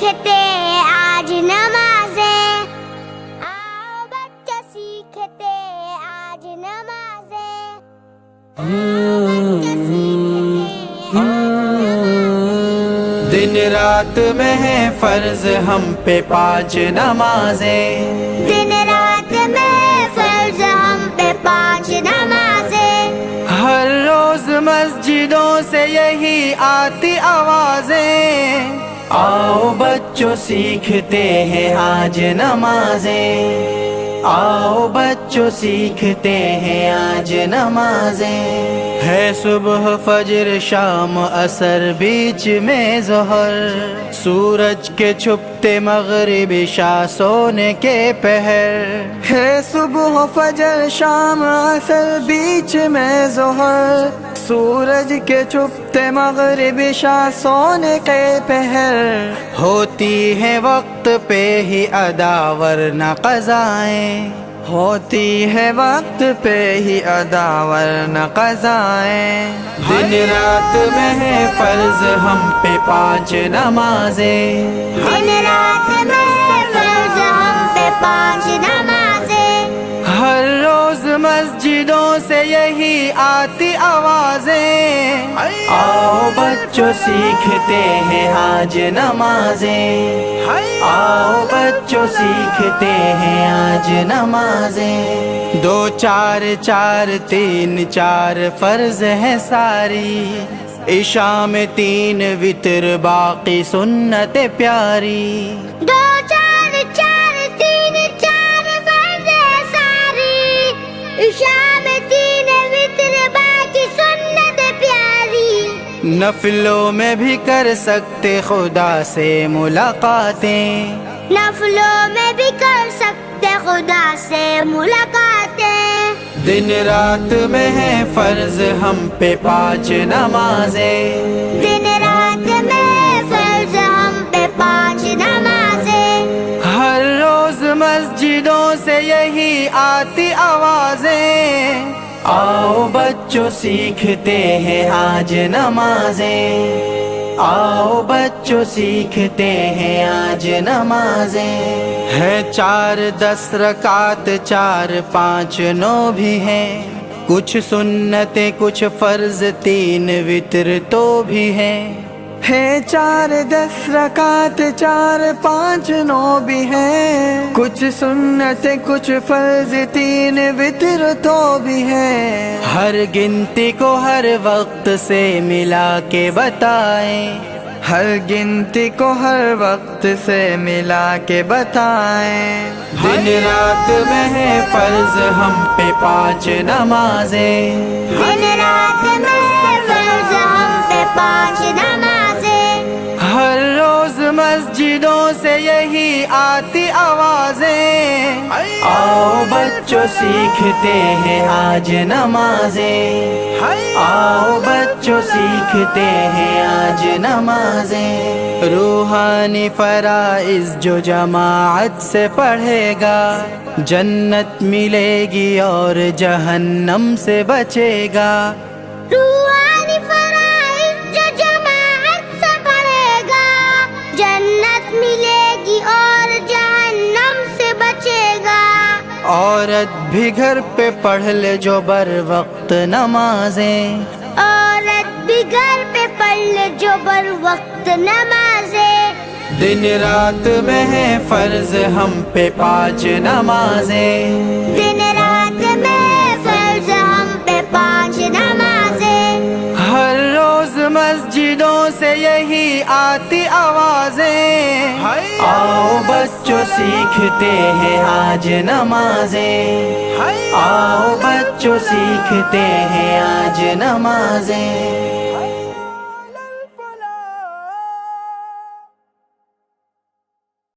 سیکھتے آج نمازیں، آؤ بچوں سیکھتے آج نمازیں، آؤ بچوں سیکھتے آج نمازیں۔ دن رات میں ہے فرض ہم پہ 5 نمازیں، دن رات میں فرض ہم پہ 5 نمازیں، ہر روز مسجدوں سے یہی آتی آوازیں، آؤ بچوں سیکھتے ہیں آج نمازیں، آؤ بچوں سیکھتے ہیں آج نمازیں، ہے صبح فجر شام عصر بیچ میں ظہر، سورج کے چھپتے مغرب عشاء سونے کے پہر، ہے صبح فجر شام عصر بیچ میں ظہر، سورج کے چھپتے مغرب عشاء سونے کے پہر، ہوتی ہے وقت پہ ہی ادا ورنہ قضائیں، ہوتی ہے وقت پہ ہی ادا ورنہ قضائیں، دن رات میں ہے فرض ہم پہ 5 نمازیں، دن رات میں فرض ہم پہ 5 نمازیں، ہر روز مسجدوں سے یہی آتی آوازیں، آؤ بچوں سیکھتے ہیں آج نمازیں، آؤ بچوں سیکھتے ہیں آج نمازیں، 2 4 4 3 4 فرض ہے ساری، عشاء میں 3 وتر باقی سنت پیاری، 2 4 4 3 4 فرض ہے ساری، عشاء میں 3 وتر باقی سنت پیاری، نفلوں میں بھی کر سکتے خدا سے ملاقاتیں، نفلوں میں بھی کر سکتے خدا سے ملاقاتیں، دن رات میں ہے فرض ہم پہ 5 نمازیں، دن رات میں فرض ہم پہ 5 نمازیں، ہر روز مسجدوں سے یہی آتی آوازیں، آؤ بچوں سیکھتے ہیں آج نمازیں، آؤ بچوں سیکھتے ہیں آج نمازیں، ہے 4 10 رکعت 4 5 9 بھی ہیں، کچھ سنتیں کچھ فرض 3 وتر تو بھی ہیں، ہے 4 10 رکعت 4 5 9 بھی ہیں، کچھ سنت کچھ فرض 3 وتر تو بھی ہیں، ہر گنتی کو ہر وقت سے ملا کے بتائیں، ہر گنتی کو ہر وقت سے ملا کے بتائیں، دن رات میں ہے فرض ہم پہ 5 نمازیں، دن رات میں فرض ہم پہ 5 نمازیں، ہر روز مسجدوں سے یہی آتی آوازیں، آؤ بچوں سیکھتے ہیں آج نمازیں، آؤ بچوں سیکھتے ہیں آج نمازیں، روحانی فرائض جو جماعت سے پڑھے گا جنت ملے گی اور جہنم سے بچے گا، روحانی فرائض جو جماعت سے پڑھے گا جنت ملے گی اور جہنم سے بچے گا، عورت بھی گھر پہ پڑھ لے جو بر وقت نمازیں، عورت بھی گھر پہ پڑھ لے جو بر وقت نمازیں، دن رات میں ہے فرض ہم پہ 5 نمازیں، دن رات میں فرض ہم پہ 5 نمازیں، ہر روز مسجدوں سے یہی آتی آوازیں، آؤ بچوں سیکھتے ہیں آج نمازیں، آؤ بچوں سیکھتے ہیں آج نمازیں۔